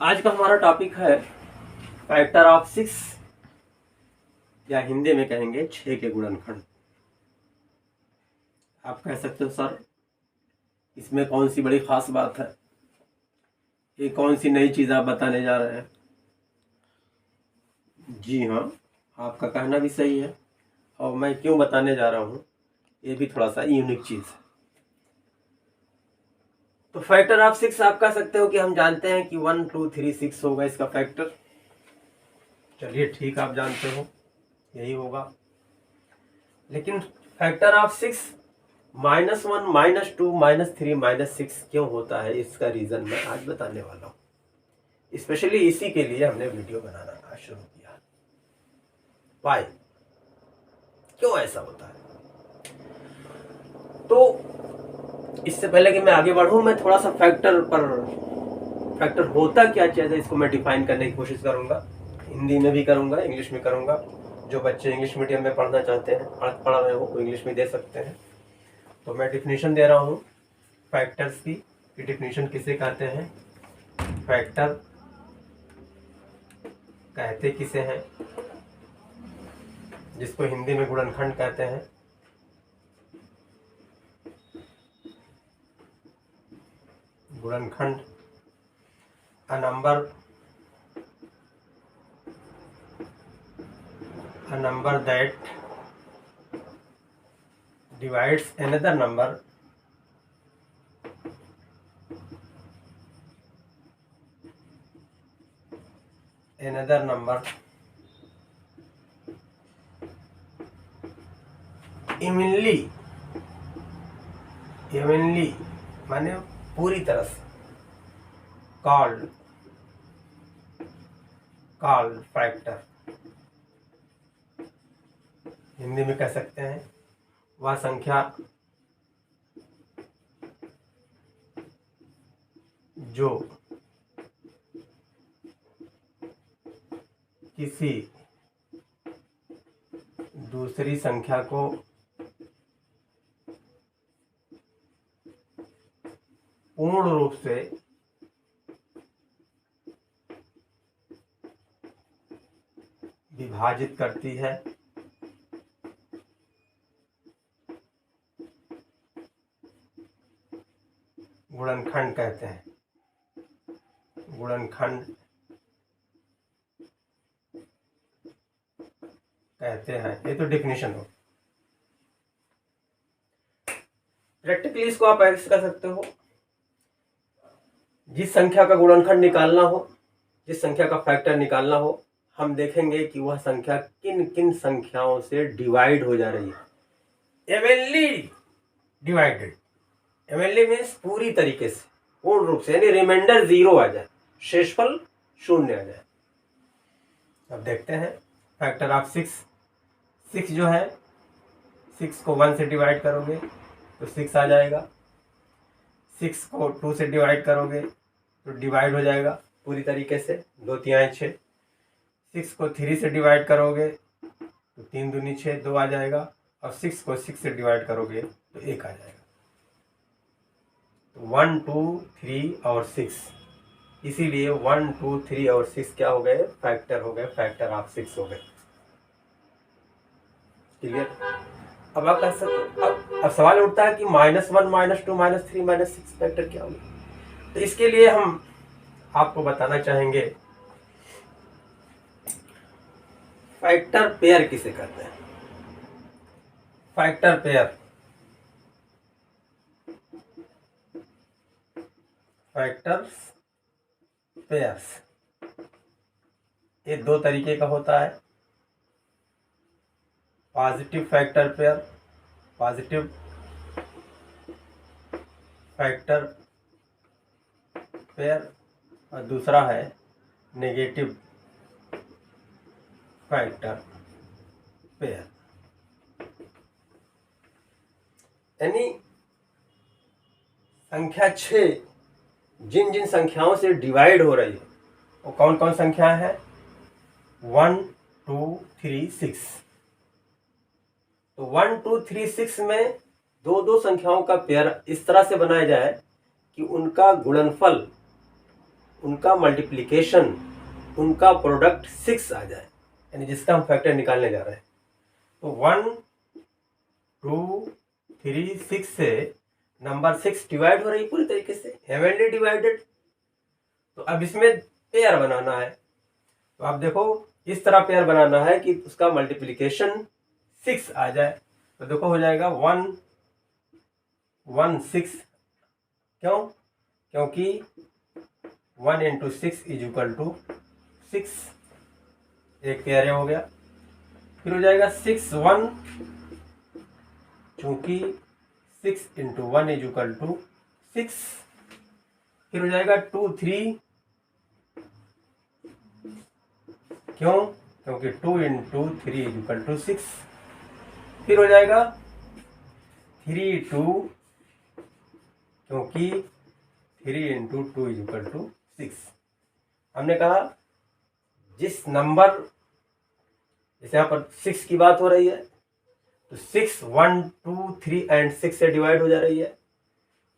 आज का हमारा टॉपिक है फैक्टर ऑफ 6 या हिंदी में कहेंगे 6 के गुणनखंड। आप कह सकते हो सर इसमें कौन सी बड़ी खास बात है, ये कौन सी नई चीज़ आप बताने जा रहे हैं। जी हाँ, आपका कहना भी सही है और मैं क्यों बताने जा रहा हूँ ये भी थोड़ा सा यूनिक चीज़ है। तो फैक्टर ऑफ 6 आप कह सकते हो कि हम जानते हैं कि 1 2 3 6 होगा इसका फैक्टर। चलिए ठीक, आप जानते हो यही होगा, लेकिन फैक्टर ऑफ 6 -1 -2 -3 -6 क्यों होता है, इसका रीज़न मैं आज बताने वाला हूँ। स्पेशली इसी के लिए हमने वीडियो बनाना शुरू किया। वाई, क्यों ऐसा होता है। तो इससे पहले कि मैं आगे बढ़ूं, मैं थोड़ा सा फैक्टर होता क्या चीज़ है इसको मैं डिफाइन करने की कोशिश करूंगा। हिंदी में भी करूंगा, इंग्लिश में करूंगा। जो बच्चे इंग्लिश मीडियम में पढ़ना चाहते हैं, पढ़ रहे हो, वो इंग्लिश में दे सकते हैं। तो मैं डिफिनीशन दे रहा हूँ फैक्टर्स की। डिफिनीशन किसे कहते हैं, फैक्टर कहते किसे हैं, जिसको हिंदी में गुणनखंड कहते हैं। गुणनखंड a number that divides another number evenly माने पूरी तरह से, called फैक्टर। हिंदी में कह सकते हैं वह संख्या जो किसी दूसरी संख्या को पूर्ण रूप से विभाजित करती है, गुणनखंड कहते हैं। गुणनखंड कहते हैं। ये तो डिफिनीशन हो। प्रैक्टिकली इसको आप ऐसे कर सकते हो, जिस संख्या का गुणनखंड निकालना हो, जिस संख्या का फैक्टर निकालना हो, हम देखेंगे कि वह संख्या किन किन संख्याओं से डिवाइड हो जा रही है। एवनली डिवाइडेड, एवनली मीन्स पूरी तरीके से, पूर्ण रूप से, यानी रिमाइंडर 0 आ जाए, शेषफल 0 आ जाए। अब देखते हैं फैक्टर ऑफ 6 जो है, 6 को 1 से डिवाइड करोगे तो 6 आ जाएगा। 6 को 2 से डिवाइड करोगे तो डिवाइड हो जाएगा पूरी तरीके से, 2 तिहाई 6। 6 को 3 से डिवाइड करोगे तो 3 दूनी 6, 2 आ जाएगा। और 6 को 6 से डिवाइड करोगे तो 1 आ जाएगा। तो 1 2 3 और 6, इसीलिए 1 2 3 और 6 क्या हो गए, फैक्टर हो गए, फैक्टर ऑफ 6 हो गए। क्लियर। अब आप कह सकते, अब सवाल उठता है कि -1 -2 -3 -6 फैक्टर क्या होगा। तो इसके लिए हम आपको बताना चाहेंगे फैक्टर पेयर किसे कहते हैं। फैक्टर पेयर, फैक्टर्स पेयर्स, ये 2 तरीके का होता है। Positive factor pair, positive factor pair, और दूसरा है नेगेटिव फैक्टर पेयर। यानी संख्या 6 जिन जिन संख्याओं से डिवाइड हो रही है वो कौन कौन संख्याएं हैं, 1 2 3 6। तो 1 2 3 6 में दो दो संख्याओं का पेयर इस तरह से बनाया जाए कि उनका गुणनफल उनका मल्टीप्लिकेशन, उनका प्रोडक्ट 6 आ जाए, यानी जिसका हम फैक्टर निकालने जा रहे हैं। तो 1 2 3 6 से नंबर 6 डिवाइड हो रही पूरी तरीके से, इवनली डिवाइडेड। तो अब इसमें पेयर बनाना है, तो आप देखो इस तरह पेयर बनाना है कि उसका मल्टीप्लिकेशन 6 आ जाए। तो देखो हो जाएगा 1 1 6। क्यों? क्योंकि 1 इंटू 6 इज इक्वल टू 6, एक पेयर हो गया। फिर हो जाएगा 6 1, चूंकि 6 इंटू 1 इज इक्वल टू 6। फिर हो जाएगा 2 3, क्यों? क्योंकि 2 इंटू 3 इज इक्वल टू 6। फिर हो जाएगा 3 2, क्योंकि 3 इंटू 2 इज इक्वल टू 6। हमने कहा जिस नंबर, जैसे यहाँ पर 6 की बात हो रही है, तो 6 1 2 3 एंड 6 से डिवाइड हो जा रही है।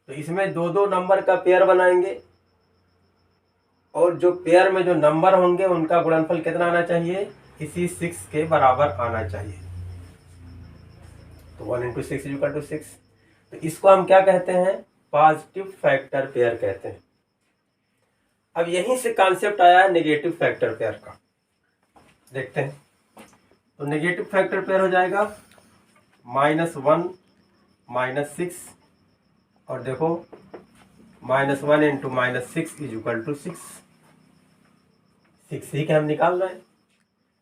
तो इसमें दो दो नंबर का पेयर बनाएंगे, और जो पेयर में जो नंबर होंगे उनका गुणनफल कितना आना चाहिए? इसी 6 के बराबर आना चाहिए। तो 1 इंटू 6 इज इक्वल टू 6। तो इसको हम क्या कहते हैं? पॉजिटिव फैक्टर पेयर कहते हैं। अब यहीं से कॉन्सेप्ट आया है नेगेटिव फैक्टर पेयर का, देखते हैं। तो नेगेटिव फैक्टर पेयर हो जाएगा -1 -6, और देखो -1 इंटू -6 इज इक्वल टू 6 ही के हम निकाल रहे हैं।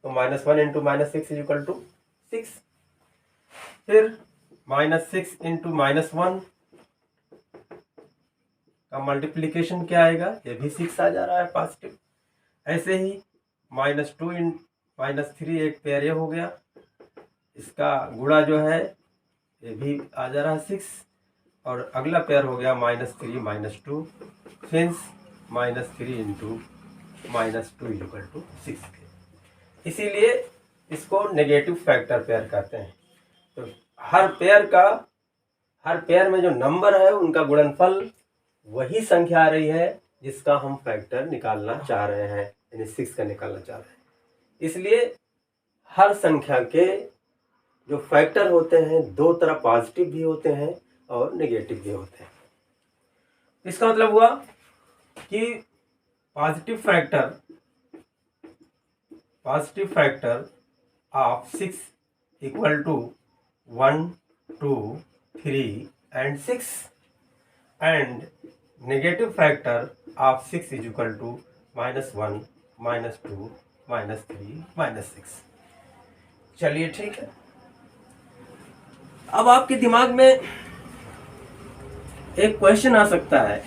तो -1 इंटू -6 इज इक्वल टू 6। फिर -6 इंटू -1 का मल्टीप्लिकेशन क्या आएगा? ये भी 6 आ जा रहा है पॉजिटिव। ऐसे ही -2 इन -3 एक पेयर ये हो गया, इसका गुणा जो है ये भी आ जा रहा है 6, और अगला पेयर हो गया -3 -2, सिंस -3 इंटू -2 इक्वल टू 6। इसीलिए इसको नेगेटिव फैक्टर पेयर कहते हैं। तो हर पेयर में जो नंबर है उनका गुणनफल वही संख्या आ रही है जिसका हम फैक्टर निकालना चाह रहे हैं, यानी 6 का निकालना चाह रहे हैं। इसलिए हर संख्या के जो फैक्टर होते हैं दो तरह पॉजिटिव भी होते हैं और नेगेटिव भी होते हैं। इसका मतलब हुआ कि positive factor of 6 equal to 1 2 3 and 6, and negative factor of 6 is equal to -1 -2 -3 -6। चलिए ठीक है। अब आपके दिमाग में एक क्वेश्चन आ सकता है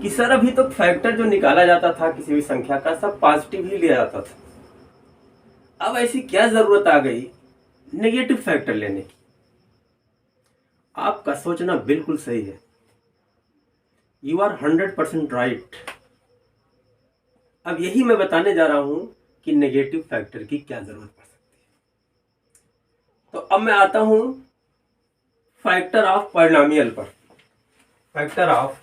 कि सर अभी तो फैक्टर जो निकाला जाता था किसी भी संख्या का सब पॉजिटिव ही लिया जाता था, अब ऐसी क्या जरूरत आ गई नेगेटिव फैक्टर लेने की? आपका सोचना बिल्कुल सही है, यू आर 100% राइट। अब यही मैं बताने जा रहा हूं कि नेगेटिव फैक्टर की क्या जरूरत पड़ सकती है। तो अब मैं आता हूं फैक्टर ऑफ पॉलिनोमियल पर। फैक्टर ऑफ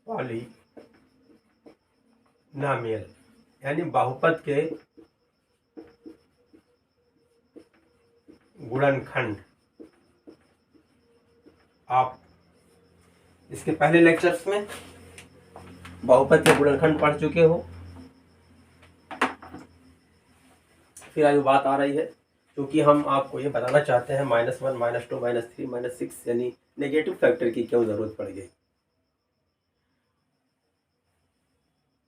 पॉलिनोमियल यानी बहुपद के गुणनखंड। आप इसके पहले लेक्चर्स में बहुपद के गुणनखंड पढ़ चुके हो, फिर आज बात आ रही है क्योंकि हम आपको ये बताना चाहते हैं -1 -2 -3 -6 यानी नेगेटिव फैक्टर की क्यों जरूरत पड़ गई।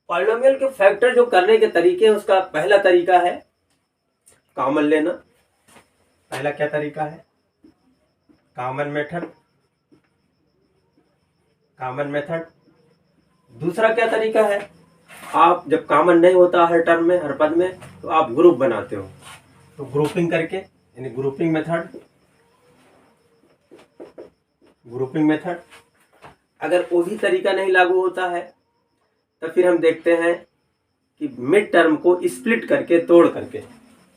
पॉलिनोमियल के फैक्टर जो करने के तरीके हैं, उसका पहला तरीका है कॉमन लेना। पहला क्या तरीका है? Common method. दूसरा क्या तरीका है? आप जब कॉमन नहीं होता हर टर्म में, हर पद में, तो आप ग्रुप बनाते हो, तो ग्रुपिंग करके, यानी ग्रुपिंग मेथड। अगर वो भी तरीका नहीं लागू होता है तो फिर हम देखते हैं कि मिड टर्म को स्प्लिट करके, तोड़ करके,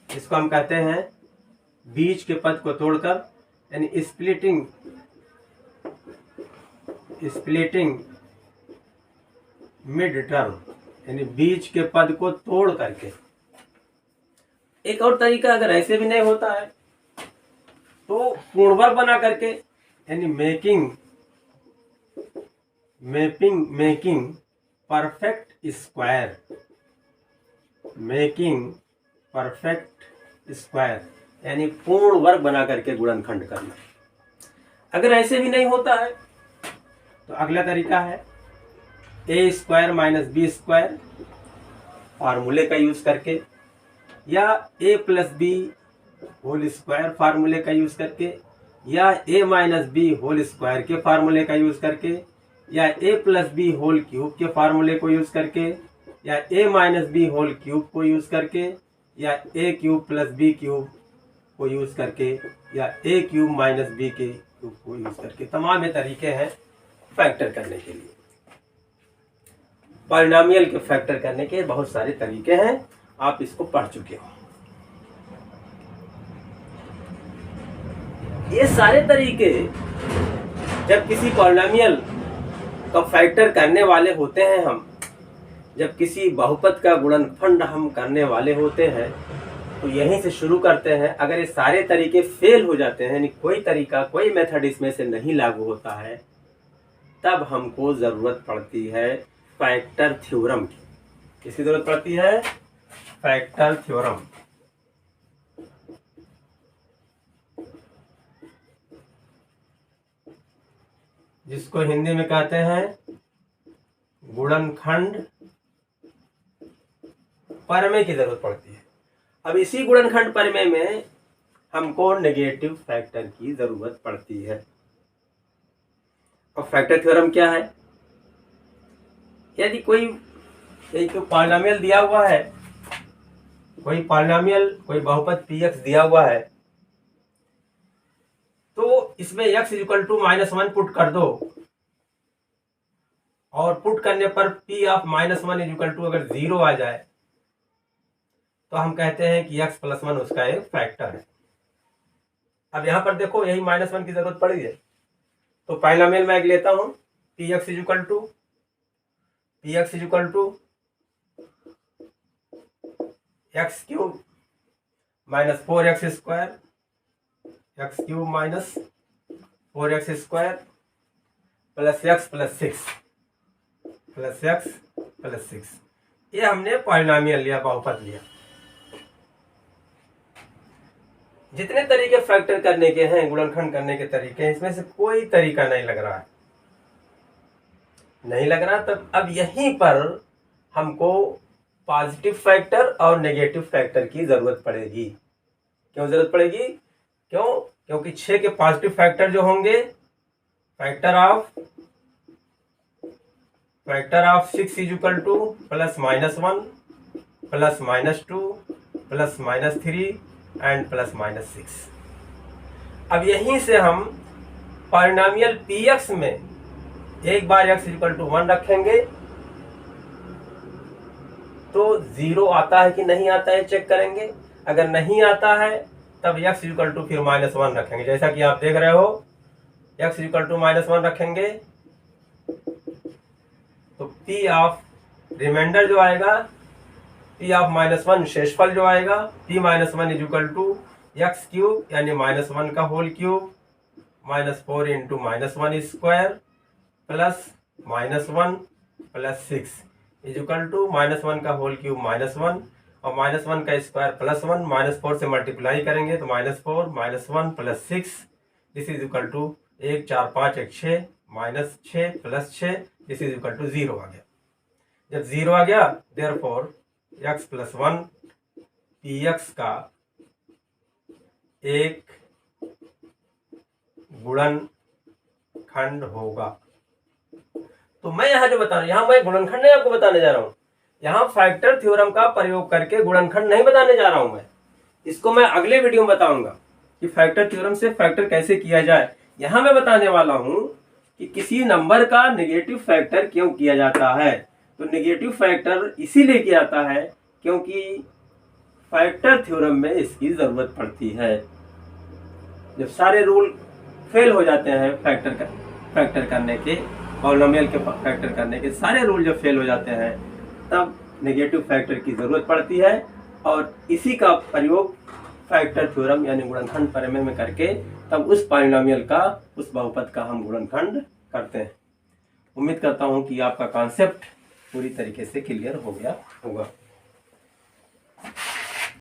इसको हम कहते हैं बीच के पद को तोड़कर यानी स्प्लिटिंग मिड टर्म, यानी बीच के पद को तोड़ करके। एक और तरीका, अगर ऐसे भी नहीं होता है तो पूर्णवर्ग बना करके, यानी मेकिंग परफेक्ट स्क्वायर, यानी पूर्ण वर्ग बना करके गुणनखंड करना। अगर ऐसे भी नहीं होता है तो अगला तरीका है ए स्क्वायर माइनस बी स्क्वायर, फार्मूले का यूज करके, या ए प्लस बी होल स्क्वायर फार्मूले का यूज करके, या ए माइनस बी होल स्क्वायर के फार्मूले का यूज करके, या ए प्लस बी होल क्यूब के फार्मूले को यूज करके, या ए माइनस बी होल क्यूब को यूज करके, या ए क्यूब प्लस बी क्यूब को यूज करके, या ए क्यूब माइनस बी के क्यूब को यूज करके। तमाम ये तरीके हैं फैक्टर करने के लिए। पॉलिनोमियल के फैक्टर करने के बहुत सारे तरीके हैं, आप इसको पढ़ चुके हो। ये सारे तरीके जब किसी पॉलिनोमियल का फैक्टर करने वाले होते हैं हम, जब किसी बहुपद का गुणनखंड हम करने वाले होते हैं, तो यहीं से शुरू करते हैं। अगर ये सारे तरीके फेल हो जाते हैं, यानी कोई तरीका, कोई मेथड इसमें से नहीं लागू होता है, तब हमको ज़रूरत पड़ती है फैक्टर थ्योरम की। किसकी ज़रूरत पड़ती है? Factor theorem. जिसको हिंदी में कहते हैं गुणनखंड प्रमेय की जरूरत पड़ती है। अब इसी गुणनखंड प्रमेय में हमको नेगेटिव फैक्टर की जरूरत पड़ती है। अब फैक्टर थ्योरम क्या है? यदि कोई पॉलिनोमियल दिया हुआ है, कोई बहुपद px दिया हुआ है, तो इसमें x -1 पुट कर दो, और पुट करने पर p ऑफ -1 अगर 0 आ जाए तो हम कहते हैं कि x + 1 उसका एक फैक्टर है। अब यहां पर देखो, यही -1 की जरूरत पड़ी है, तो पॉलिनोमियल मैं लेता हूं px = x³ - 4x² x³ - 4x² + x + 6 ये हमने पॉलिनोमियल लिया, बहुपद लिया। जितने तरीके फैक्टर करने के हैं, गुणनखंड करने के तरीके हैं, इसमें से कोई तरीका नहीं लग रहा है, तब अब यहीं पर हमको पॉजिटिव फैक्टर और नेगेटिव फैक्टर की जरूरत पड़ेगी। क्यों जरूरत पड़ेगी? क्योंकि 6 के पॉजिटिव फैक्टर जो होंगे, फैक्टर ऑफ 6 = +-1 +-2 +-3 एंड +-6। अब यहीं से हम पॉलिनोमियल px में एक बार x = 1 रखेंगे तो 0 आता है कि नहीं आता है चेक करेंगे। अगर नहीं आता है तब x = फिर -1 रखेंगे। जैसा कि आप देख रहे हो, x = -1 रखेंगे तो p ऑफ रिमाइंडर जो आएगा, p ऑफ -1 शेषफल जो आएगा, p - 1 = x³ यानी -1 का होल क्यूब -4 × -1² प्लस -1 + 6 -1 का होल क्यूब -1 और -1 का स्क्वायर +1, -4 से मल्टीप्लाई करेंगे तो -4 -1 + 6 this is equal to 1 4 5 1 6 -6 + 6 this is equal to 0 आ गया। जब 0 आ गया, देयरफॉर x + 1 px का एक गुणनखंड होगा। तो मैं यहाँ जो बता रहा हूँ, यहाँ मैं गुणनखंड नहीं आपको बताने जा रहा हूँ, यहाँ फैक्टर थ्योरम का प्रयोग करके गुणनखंड नहीं बताने जा रहा हूँ मैं। इसको मैं अगले वीडियो में बताऊंगा कि फैक्टर थ्योरम से फैक्टर कैसे किया जाए। यहाँ मैं बताने वाला हूँ कि किसी नंबर का नेगेटिव फैक्टर क्यों किया जाता है। तो नेगेटिव फैक्टर इसीलिए किया जाता है क्योंकि फैक्टर थ्योरम में इसकी जरूरत पड़ती है। जब सारे रूल फेल हो जाते हैं फैक्टर करने के, पॉलिनोमियल के फैक्टर करने के सारे रूल जब फेल हो जाते हैं तब नेगेटिव फैक्टर की ज़रूरत पड़ती है, और इसी का प्रयोग फैक्टर थ्योरम यानी गुणनखंड प्रमेय में करके तब उस पॉलिनोमियल का, उस बहुपद का हम गुणनखंड करते हैं। उम्मीद करता हूँ कि आपका कॉन्सेप्ट पूरी तरीके से क्लियर हो गया होगा।